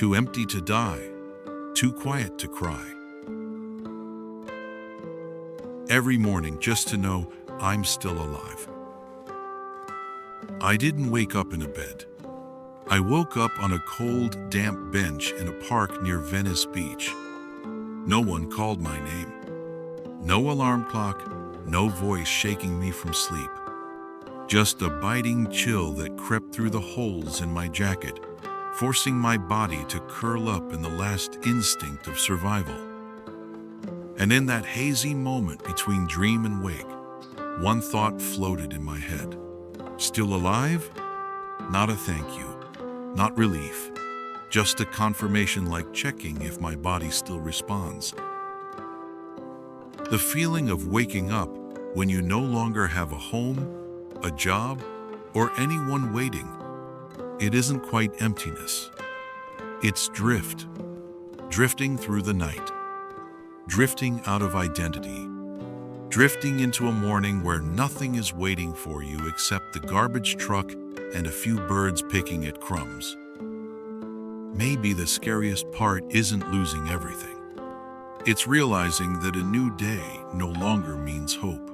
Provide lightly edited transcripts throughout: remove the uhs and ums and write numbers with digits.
too empty to die, too quiet to cry. Every morning just to know I'm still alive. I didn't wake up in a bed. I woke up on a cold, damp bench in a park near Venice Beach. No one called my name. No alarm clock, no voice shaking me from sleep. Just a biting chill that crept through the holes in my jacket, forcing my body to curl up in the last instinct of survival. And in that hazy moment between dream and wake, one thought floated in my head. Still alive? Not a thank you. Not relief. Just a confirmation, like checking if my body still responds. The feeling of waking up when you no longer have a home, a job, or anyone waiting. It isn't quite emptiness. It's drift. Drifting through the night. Drifting out of identity. Drifting into a morning where nothing is waiting for you except the garbage truck and a few birds picking at crumbs. Maybe the scariest part isn't losing everything. It's realizing that a new day no longer means hope.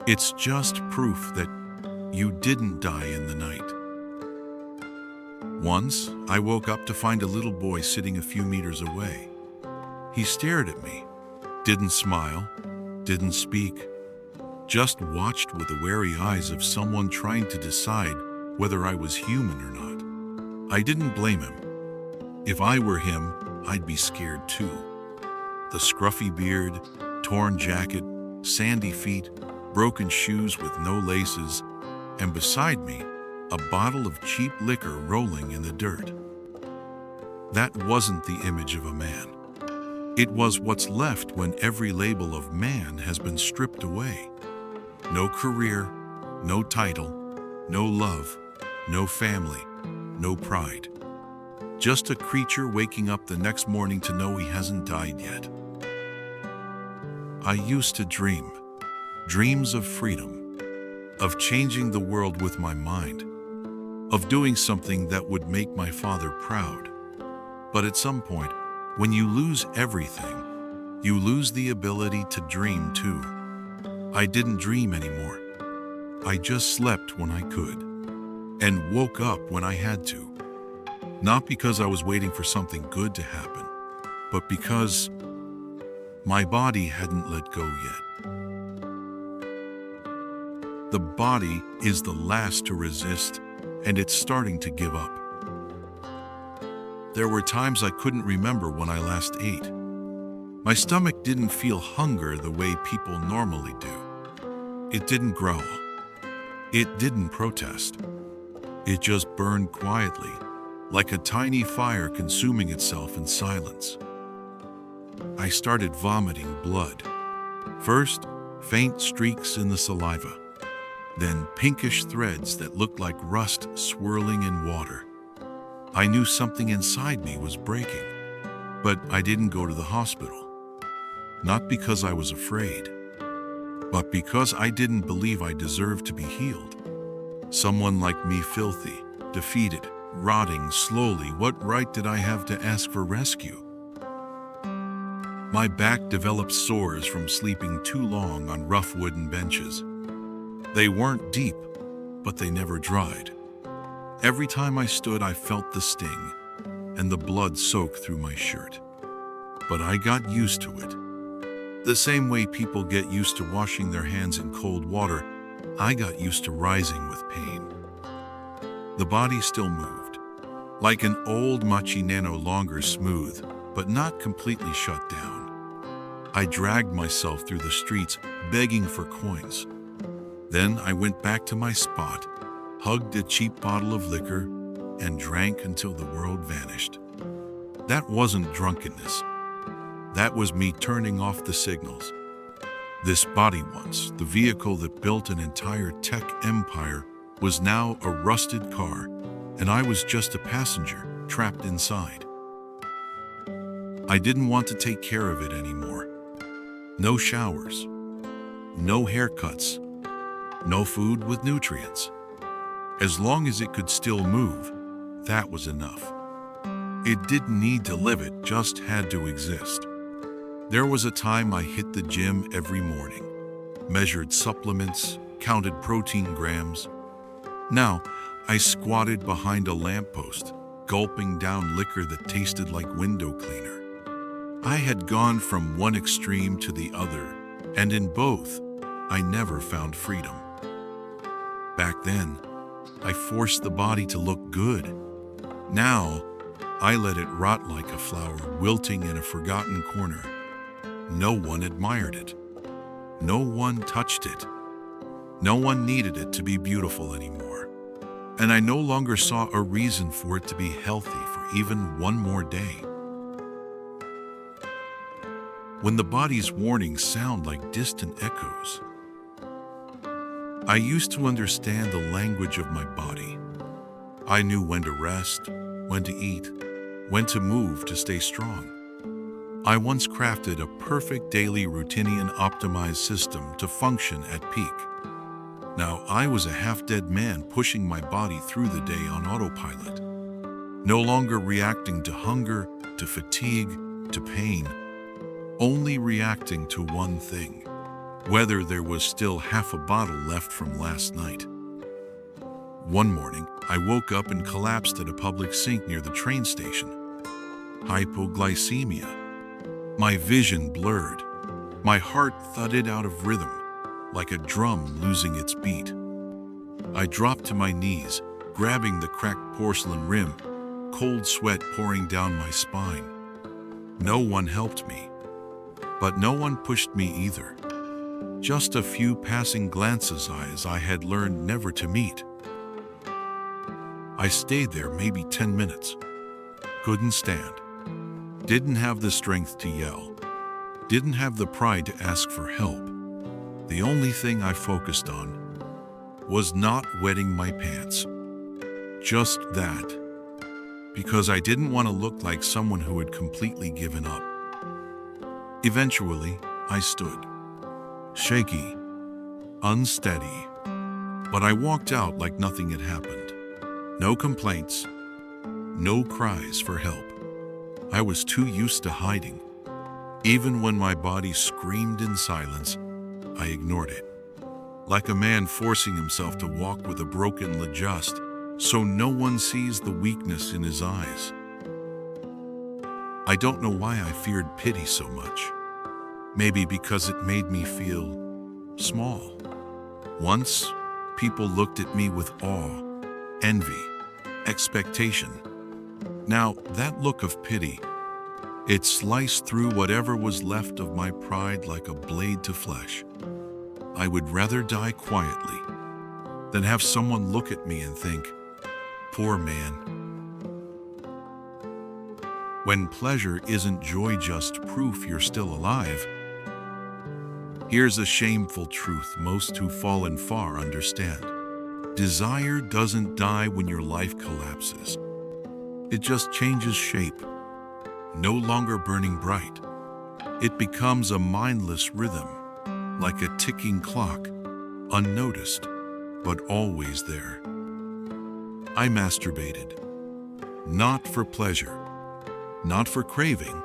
It's just proof that you didn't die in the night. Once, I woke up to find a little boy sitting a few meters away. He stared at me, didn't smile, didn't speak, just watched with the wary eyes of someone trying to decide whether I was human or not. I didn't blame him. If I were him, I'd be scared too. The scruffy beard, torn jacket, sandy feet, broken shoes with no laces, and beside me, a bottle of cheap liquor rolling in the dirt. That wasn't the image of a man. It was what's left when every label of man has been stripped away. No career, no title, no love, no family, no pride. Just a creature waking up the next morning to know he hasn't died yet. I used to dream. Dreams of freedom, of changing the world with my mind, of doing something that would make my father proud. But at some point, when you lose everything, you lose the ability to dream too. I didn't dream anymore. I just slept when I could, and woke up when I had to. Not because I was waiting for something good to happen, but because my body hadn't let go yet. The body is the last to resist, and it's starting to give up. There were times I couldn't remember when I last ate. My stomach didn't feel hunger the way people normally do. It didn't growl. It didn't protest. It just burned quietly, like a tiny fire consuming itself in silence. I started vomiting blood. First, faint streaks in the saliva. Then pinkish threads that looked like rust swirling in water. I knew something inside me was breaking, but I didn't go to the hospital. Not because I was afraid, but because I didn't believe I deserved to be healed. Someone like me, filthy, defeated, rotting slowly, what right did I have to ask for rescue? My back developed sores from sleeping too long on rough wooden benches. They weren't deep, but they never dried. Every time I stood, I felt the sting, and the blood soaked through my shirt. But I got used to it. The same way people get used to washing their hands in cold water, I got used to rising with pain. The body still moved, like an old macchina, no longer smooth, but not completely shut down. I dragged myself through the streets, begging for coins. Then I went back to my spot, hugged a cheap bottle of liquor, and drank until the world vanished. That wasn't drunkenness. That was me turning off the signals. This body, once the vehicle that built an entire tech empire, was now a rusted car, and I was just a passenger trapped inside. I didn't want to take care of it anymore. No showers, no haircuts, no food with nutrients. As long as it could still move, that was enough. It didn't need to live, it just had to exist. There was a time I hit the gym every morning, measured supplements, counted protein grams. Now, I squatted behind a lamppost, gulping down liquor that tasted like window cleaner. I had gone from one extreme to the other, and in both, I never found freedom. Back then, I forced the body to look good. Now, I let it rot like a flower wilting in a forgotten corner. No one admired it. No one touched it. No one needed it to be beautiful anymore. And I no longer saw a reason for it to be healthy for even one more day. When the body's warnings sound like distant echoes, I used to understand the language of my body. I knew when to rest, when to eat, when to move to stay strong. I once crafted a perfect daily routinian optimized system to function at peak. Now I was a half-dead man pushing my body through the day on autopilot, no longer reacting to hunger, to fatigue, to pain, only reacting to one thing: whether there was still half a bottle left from last night. One morning, I woke up and collapsed at a public sink near the train station. Hypoglycemia. My vision blurred. My heart thudded out of rhythm, like a drum losing its beat. I dropped to my knees, grabbing the cracked porcelain rim, cold sweat pouring down my spine. No one helped me, but no one pushed me either. Just a few passing glances eyes I had learned never to meet. I stayed there maybe 10 minutes. Couldn't stand. Didn't have the strength to yell. Didn't have the pride to ask for help. The only thing I focused on was not wetting my pants. Just that. Because I didn't want to look like someone who had completely given up. Eventually, I stood. Shaky, unsteady, but I walked out like nothing had happened. No complaints, no cries for help. I was too used to hiding. Even when my body screamed in silence, I ignored it. Like a man forcing himself to walk with a broken leg just so no one sees the weakness in his eyes. I don't know why I feared pity so much. Maybe because it made me feel small. Once, people looked at me with awe, envy, expectation. Now, that look of pity, it sliced through whatever was left of my pride like a blade to flesh. I would rather die quietly than have someone look at me and think, "Poor man." When pleasure isn't joy, just proof you're still alive, here's a shameful truth most who've fallen far understand. Desire doesn't die when your life collapses. It just changes shape, no longer burning bright. It becomes a mindless rhythm, like a ticking clock, unnoticed, but always there. I masturbated, not for pleasure, not for craving,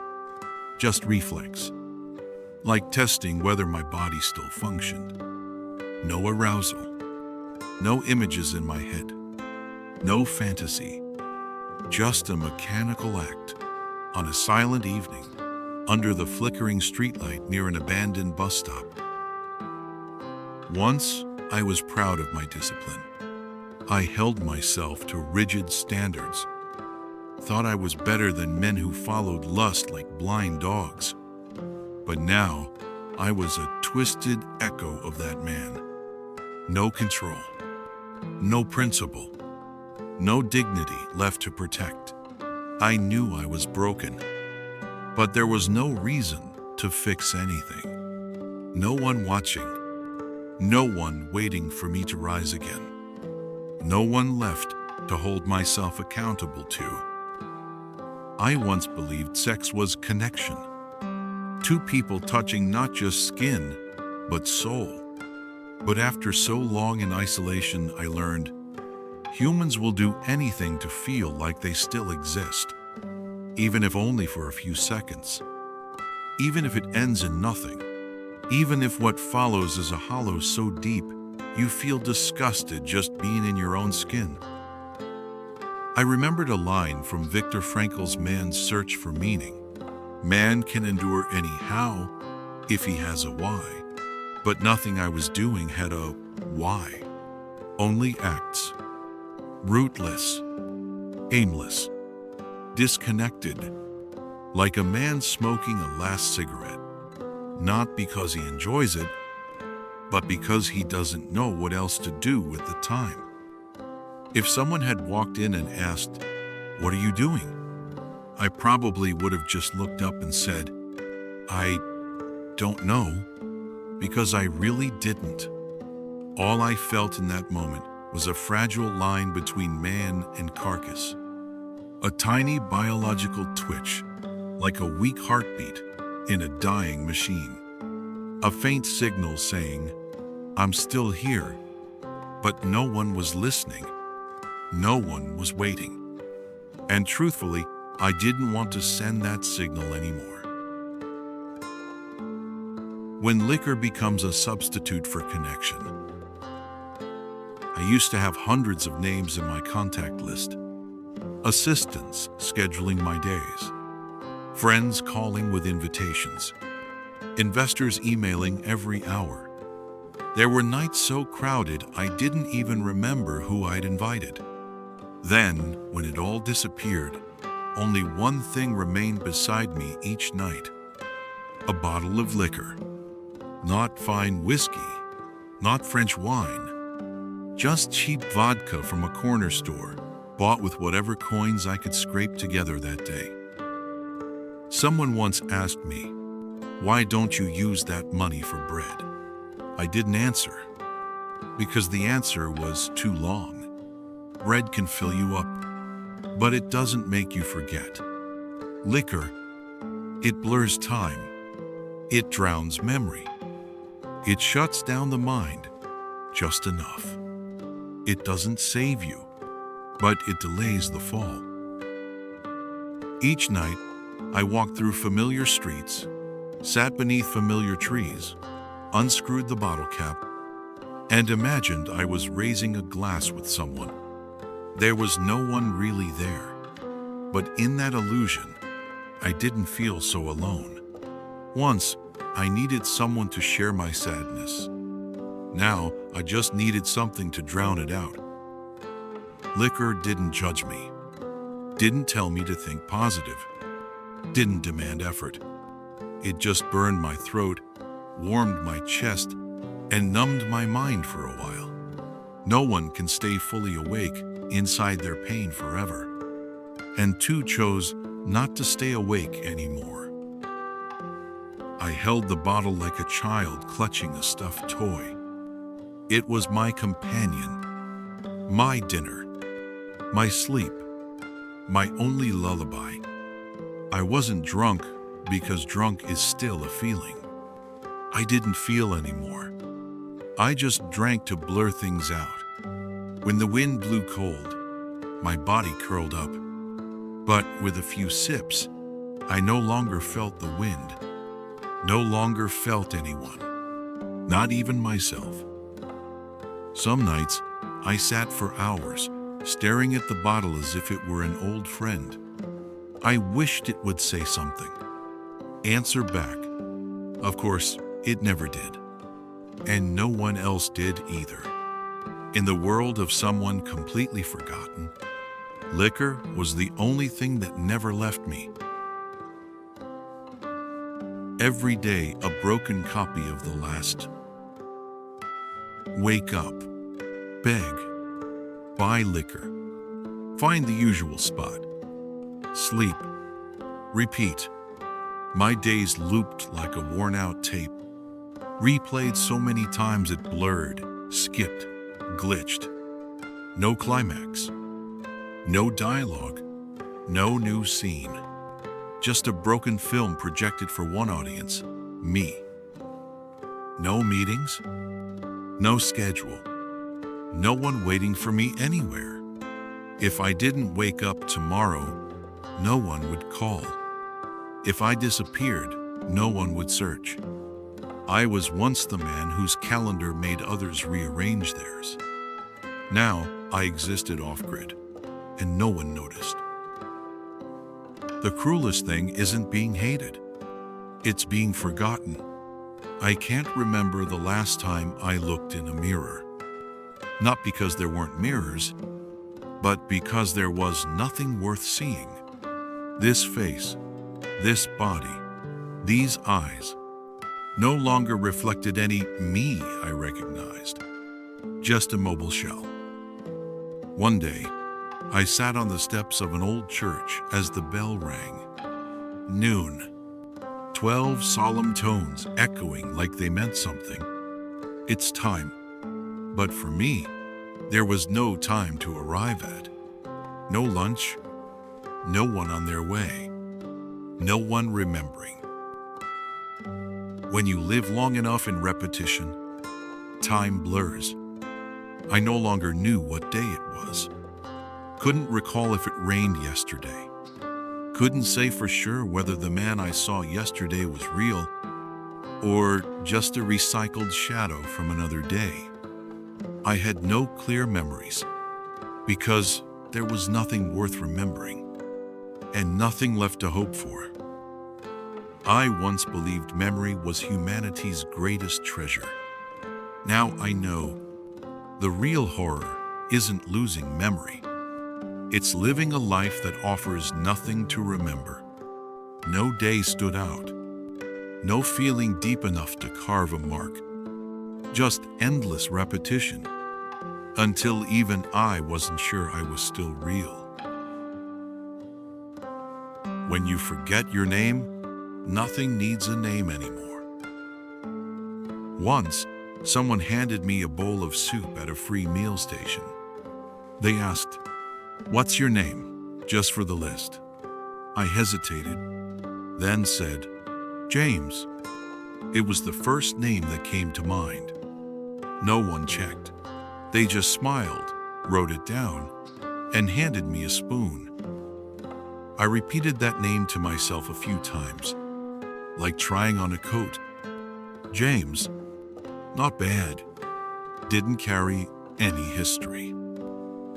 just reflex. Like testing whether my body still functioned. No arousal, no images in my head, no fantasy, just a mechanical act on a silent evening under the flickering streetlight near an abandoned bus stop. Once, I was proud of my discipline. I held myself to rigid standards, thought I was better than men who followed lust like blind dogs. But now, I was a twisted echo of that man. No control, no principle, no dignity left to protect. I knew I was broken, but there was no reason to fix anything. No one watching, no one waiting for me to rise again. No one left to hold myself accountable to. I once believed sex was connection. Two people touching not just skin, but soul. But after so long in isolation, I learned humans will do anything to feel like they still exist. even if only for a few seconds. Even if it ends in nothing. Even if what follows is a hollow so deep you feel disgusted just being in your own skin. I remembered a line from Viktor Frankl's Man's Search for Meaning. Man can endure any how if he has a why, but nothing I was doing had a why. Only acts. Rootless, aimless, disconnected, like a man smoking a last cigarette, not because he enjoys it, but because he doesn't know what else to do with the time. If someone had walked in and asked, "What are you doing?" I probably would have just looked up and said, "I don't know," because I really didn't. All I felt in that moment was a fragile line between man and carcass. A tiny biological twitch, like a weak heartbeat in a dying machine. A faint signal saying, "I'm still here," but no one was listening. No one was waiting. And truthfully, I didn't want to send that signal anymore. When liquor becomes a substitute for connection. I used to have hundreds of names in my contact list. Assistants scheduling my days. Friends calling with invitations. Investors emailing every hour. There were nights so crowded I didn't even remember who I'd invited. Then, when it all disappeared, only one thing remained beside me each night. A bottle of liquor. Not fine whiskey, not French wine, just cheap vodka from a corner store, bought with whatever coins I could scrape together that day. Someone once asked me, "Why don't you use that money for bread?" I didn't answer, because the answer was too long. Bread can fill you up, but it doesn't make you forget. Liquor, it blurs time. It drowns memory. It shuts down the mind just enough. It doesn't save you, but it delays the fall. Each night, I walked through familiar streets, sat beneath familiar trees, unscrewed the bottle cap, and imagined I was raising a glass with someone. There was no one really there, but in that illusion, I didn't feel so alone. Once, I needed someone to share my sadness. Now, I just needed something to drown it out. Liquor didn't judge me, didn't tell me to think positive, didn't demand effort. It just burned my throat, warmed my chest, and numbed my mind for a while. No one can stay fully awake inside their pain forever. And two chose not to stay awake anymore. I held the bottle like a child clutching a stuffed toy. It was my companion, my dinner, my sleep, my only lullaby. I wasn't drunk because drunk is still a feeling. I didn't feel anymore. I just drank to blur things out. When the wind blew cold, my body curled up. But with a few sips, I no longer felt the wind, no longer felt anyone, not even myself. Some nights, I sat for hours, staring at the bottle as if it were an old friend. I wished it would say something, answer back. Of course, it never did. And no one else did either. In the world of someone completely forgotten, liquor was the only thing that never left me. Every day, a broken copy of the last. Wake up, beg, buy liquor, find the usual spot, sleep, repeat. My days looped like a worn-out tape, replayed so many times it blurred, skipped, glitched. No climax, no dialogue, no new scene. Just a broken film projected for one audience, me. No meetings, no schedule, no one waiting for me anywhere. If I didn't wake up tomorrow, no one would call. If I disappeared, no one would search. I was once the man whose calendar made others rearrange theirs. Now I existed off-grid, and no one noticed. The cruelest thing isn't being hated. It's being forgotten. I can't remember the last time I looked in a mirror. Not because there weren't mirrors, but because there was nothing worth seeing. This face, this body, these eyes, no longer reflected any me I recognized, just a mobile shell. One day, I sat on the steps of an old church as the bell rang. Noon. 12 solemn tones echoing like they meant something. It's time. But for me, there was no time to arrive at. No lunch, no one on their way, no one remembering. When you live long enough in repetition, time blurs. I no longer knew what day it was. Couldn't recall if it rained yesterday. Couldn't say for sure whether the man I saw yesterday was real or just a recycled shadow from another day. I had no clear memories because there was nothing worth remembering and nothing left to hope for. I once believed memory was humanity's greatest treasure. Now I know the real horror isn't losing memory. It's living a life that offers nothing to remember. No day stood out. No feeling deep enough to carve a mark. Just endless repetition. Until even I wasn't sure I was still real. When you forget your name, nothing needs a name anymore. Once, someone handed me a bowl of soup at a free meal station. They asked, "What's your name?" just for the list. I hesitated, then said, "James." It was the first name that came to mind. No one checked. They just smiled, wrote it down, and handed me a spoon. I repeated that name to myself a few times, like trying on a coat. James, not bad. Didn't carry any history.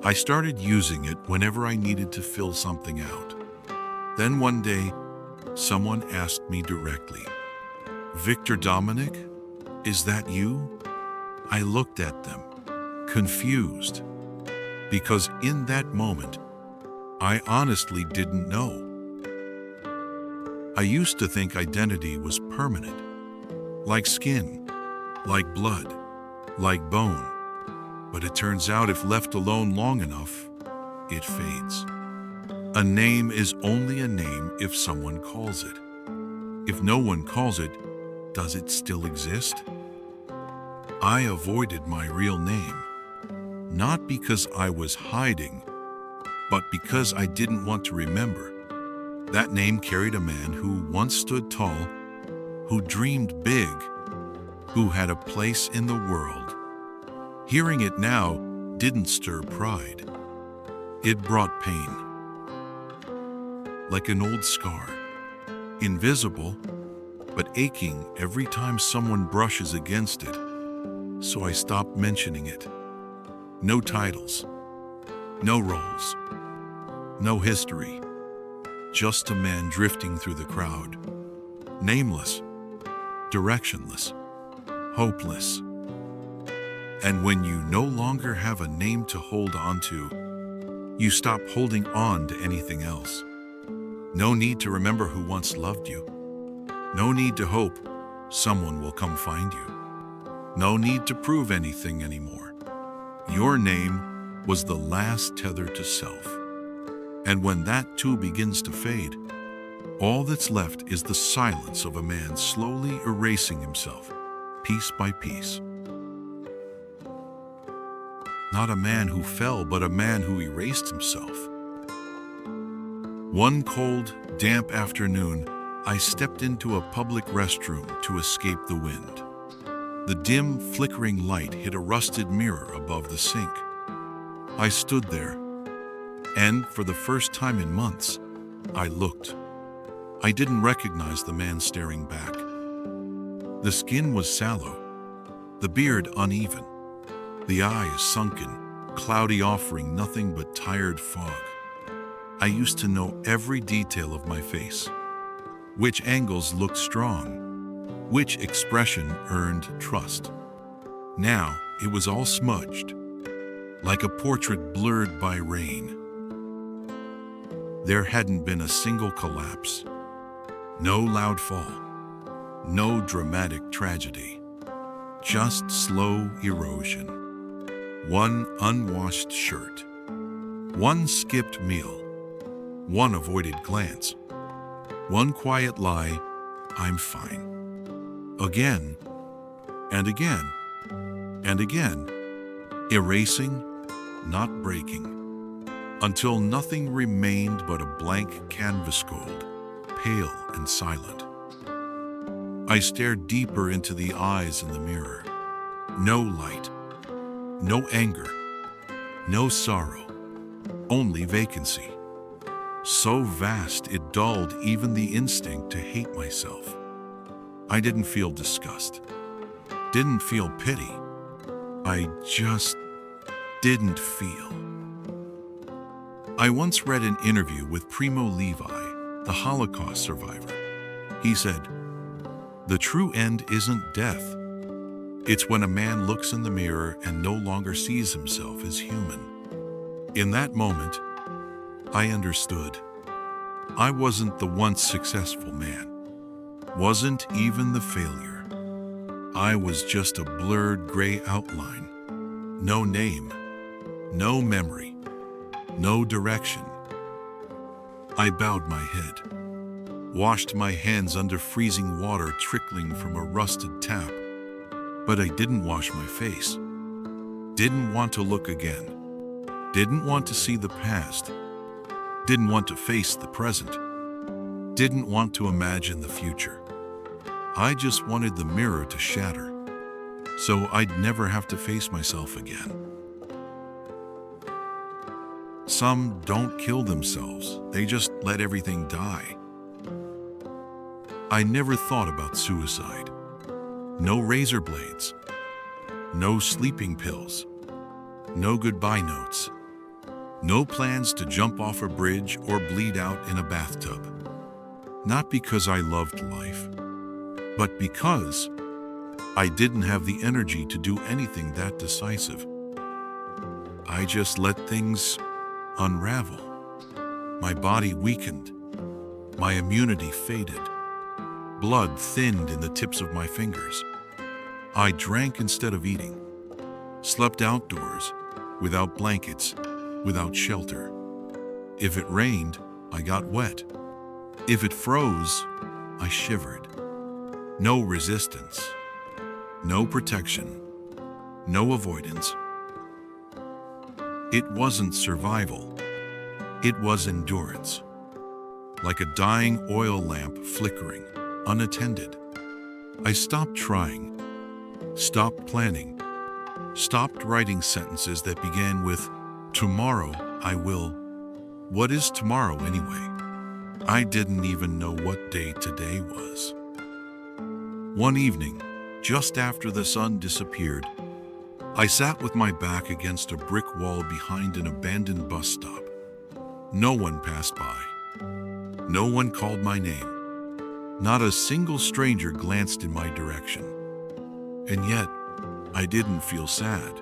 I started using it whenever I needed to fill something out. Then one day, someone asked me directly, "Victor Dominic, is that you?" I looked at them, confused, because in that moment, I honestly didn't know. I used to think identity was permanent, like skin, like blood, like bone. But it turns out if left alone long enough, it fades. A name is only a name if someone calls it. If no one calls it, does it still exist? I avoided my real name, not because I was hiding, but because I didn't want to remember. That name carried a man who once stood tall, who dreamed big, who had a place in the world. Hearing it now didn't stir pride. It brought pain. Like an old scar, invisible, but aching every time someone brushes against it. So I stopped mentioning it. No titles, no roles, no history. Just a man drifting through the crowd. Nameless, directionless, hopeless. And when you no longer have a name to hold on to, you stop holding on to anything else. No need to remember who once loved you. No need to hope someone will come find you. No need to prove anything anymore. Your name was the last tether to self. And when that too begins to fade, all that's left is the silence of a man slowly erasing himself, piece by piece. Not a man who fell, but a man who erased himself. One cold, damp afternoon, I stepped into a public restroom to escape the wind. The dim, flickering light hit a rusted mirror above the sink. I stood there, and for the first time in months, I looked. I didn't recognize the man staring back. The skin was sallow, the beard uneven, the eyes sunken, cloudy, offering nothing but tired fog. I used to know every detail of my face, which angles looked strong, which expression earned trust. Now it was all smudged, like a portrait blurred by rain. There hadn't been a single collapse, no loud fall, no dramatic tragedy, just slow erosion. One unwashed shirt, one skipped meal, one avoided glance, one quiet lie, "I'm fine." Again, and again, and again, erasing, not breaking, until nothing remained but a blank canvas gold, pale and silent. I stared deeper into the eyes in the mirror. No light, no anger, no sorrow, only vacancy. So vast it dulled even the instinct to hate myself. I didn't feel disgust, didn't feel pity. I just didn't feel. I once read an interview with Primo Levi, the Holocaust survivor. He said, "The true end isn't death. It's when a man looks in the mirror and no longer sees himself as human." In that moment, I understood. I wasn't the once successful man, wasn't even the failure. I was just a blurred gray outline. No name, no memory, no direction. I bowed my head, washed my hands under freezing water trickling from a rusted tap. But I didn't wash my face. Didn't want to look again. Didn't want to see the past. Didn't want to face the present. Didn't want to imagine the future. I just wanted the mirror to shatter, so I'd never have to face myself again. Some don't kill themselves, they just let everything die. I never thought about suicide. No razor blades, no sleeping pills, no goodbye notes, no plans to jump off a bridge or bleed out in a bathtub. Not because I loved life, but because I didn't have the energy to do anything that decisive. I just let things unravel. My body weakened, my immunity faded, blood thinned in the tips of my fingers. I drank instead of eating, slept outdoors, without blankets, without shelter. If it rained, I got wet. If it froze, I shivered. No resistance, no protection, no avoidance. It wasn't survival, it was endurance. Like a dying oil lamp flickering, unattended. I stopped trying, stopped planning, stopped writing sentences that began with, "Tomorrow I will." What is tomorrow anyway? I didn't even know what day today was. One evening, just after the sun disappeared, I sat with my back against a brick wall behind an abandoned bus stop. No one passed by. No one called my name. Not a single stranger glanced in my direction. And yet, I didn't feel sad.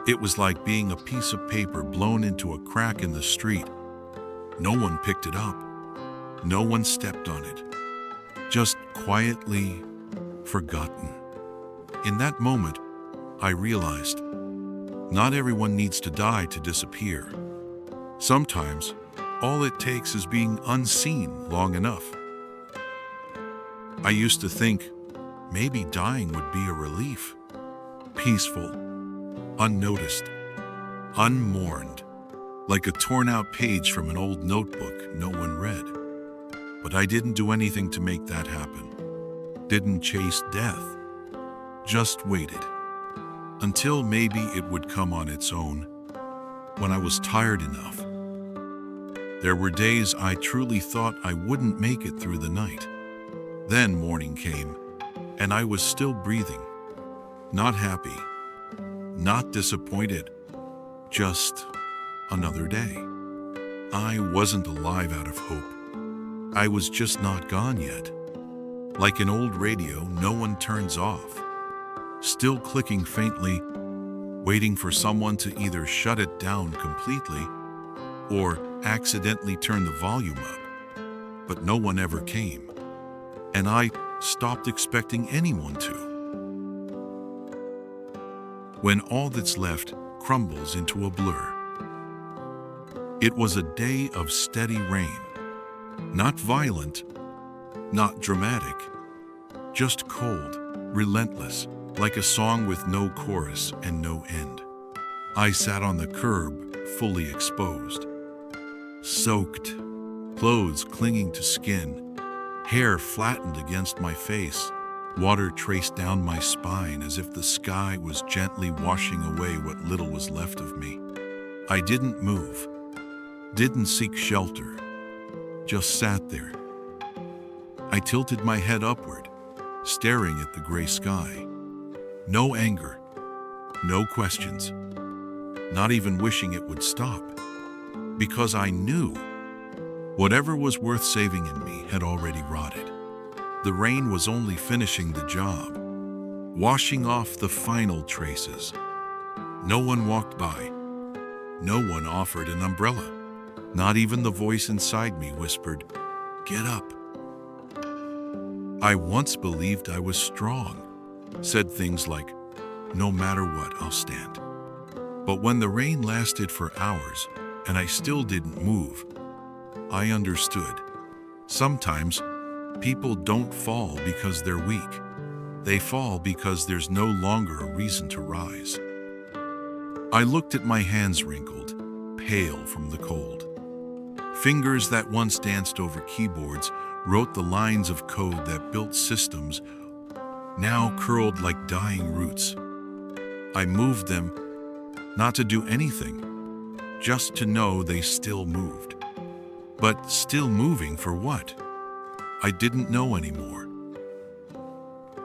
It was like being a piece of paper blown into a crack in the street. No one picked it up. No one stepped on it. Just quietly forgotten. In that moment, I realized not everyone needs to die to disappear. Sometimes, all it takes is being unseen long enough. I used to think maybe dying would be a relief. Peaceful, unnoticed, unmourned, like a torn-out page from an old notebook no one read. But I didn't do anything to make that happen. Didn't chase death. Just waited. Until maybe it would come on its own, when I was tired enough, There were days I truly thought I wouldn't make it through the night. Then morning came, and I was still breathing. Not happy, not disappointed, just another day. I wasn't alive out of hope. I was just not gone yet. Like an old radio no one turns off, still clicking faintly, waiting for someone to either shut it down completely or accidentally turn the volume up. But no one ever came, and I stopped expecting anyone to. When all that's left crumbles into a blur. It was a day of steady rain. Not violent, not dramatic, just cold, relentless, like a song with no chorus and no end. I sat on the curb, fully exposed. Soaked, clothes clinging to skin, hair flattened against my face, water traced down my spine as if the sky was gently washing away what little was left of me. I didn't move, didn't seek shelter, just sat there. I tilted my head upward, staring at the gray sky. No anger, no questions, not even wishing it would stop, because I knew whatever was worth saving in me had already rotted. The rain was only finishing the job, washing off the final traces. No one walked by. No one offered an umbrella. Not even the voice inside me whispered, "Get up." I once believed I was strong, said things like, "No matter what, I'll stand." But when the rain lasted for hours and I still didn't move, I understood. Sometimes people don't fall because they're weak. They fall because there's no longer a reason to rise. I looked at my hands wrinkled, pale from the cold. Fingers that once danced over keyboards, wrote the lines of code that built systems, now curled like dying roots. I moved them, not to do anything, just to know they still moved. But still moving for what? I didn't know anymore.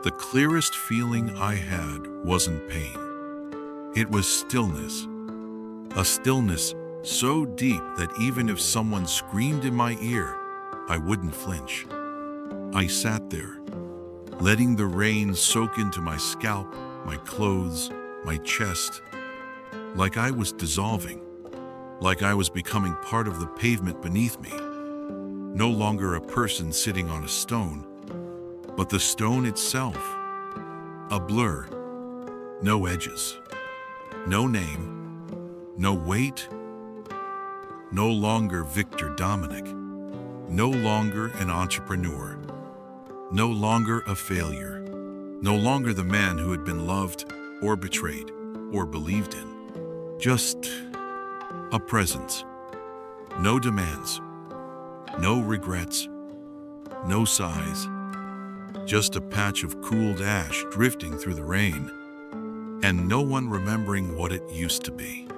The clearest feeling I had wasn't pain. It was stillness. A stillness so deep that even if someone screamed in my ear, I wouldn't flinch. I sat there, letting the rain soak into my scalp, my clothes, my chest, like I was dissolving, like I was becoming part of the pavement beneath me. No longer a person sitting on a stone, but the stone itself, a blur, no edges, no name, no weight. No longer Victor Dominic, no longer an entrepreneur, no longer a failure, no longer the man who had been loved or betrayed or believed in. Just a presence, no demands, no regrets, no sighs, just a patch of cooled ash drifting through the rain, and no one remembering what it used to be.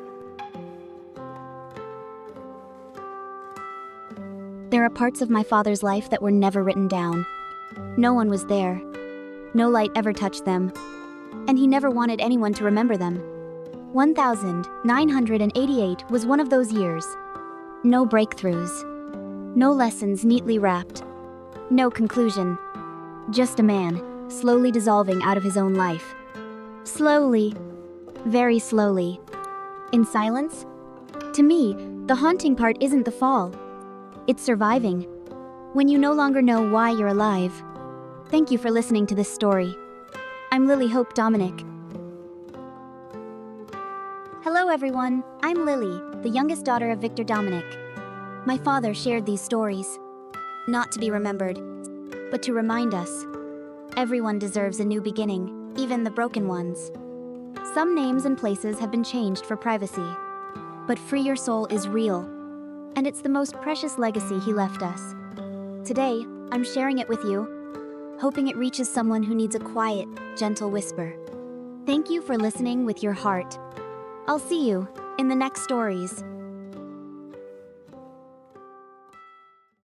There are parts of my father's life that were never written down. No one was there. No light ever touched them. And he never wanted anyone to remember them. 1988 was one of those years. No breakthroughs. No lessons neatly wrapped. No conclusion. Just a man, slowly dissolving out of his own life. Slowly. Very slowly. In silence? To me, the haunting part isn't the fall. It's surviving. When you no longer know why you're alive. Thank you for listening to this story. I'm Lily Hope Dominic. Hello everyone, I'm Lily, the youngest daughter of Victor Dominic. My father shared these stories. Not to be remembered, but to remind us. Everyone deserves a new beginning, even the broken ones. Some names and places have been changed for privacy. But Free Your Soul is real. And it's the most precious legacy he left us. Today, I'm sharing it with you, hoping it reaches someone who needs a quiet, gentle whisper. Thank you for listening with your heart. I'll see you in the next stories.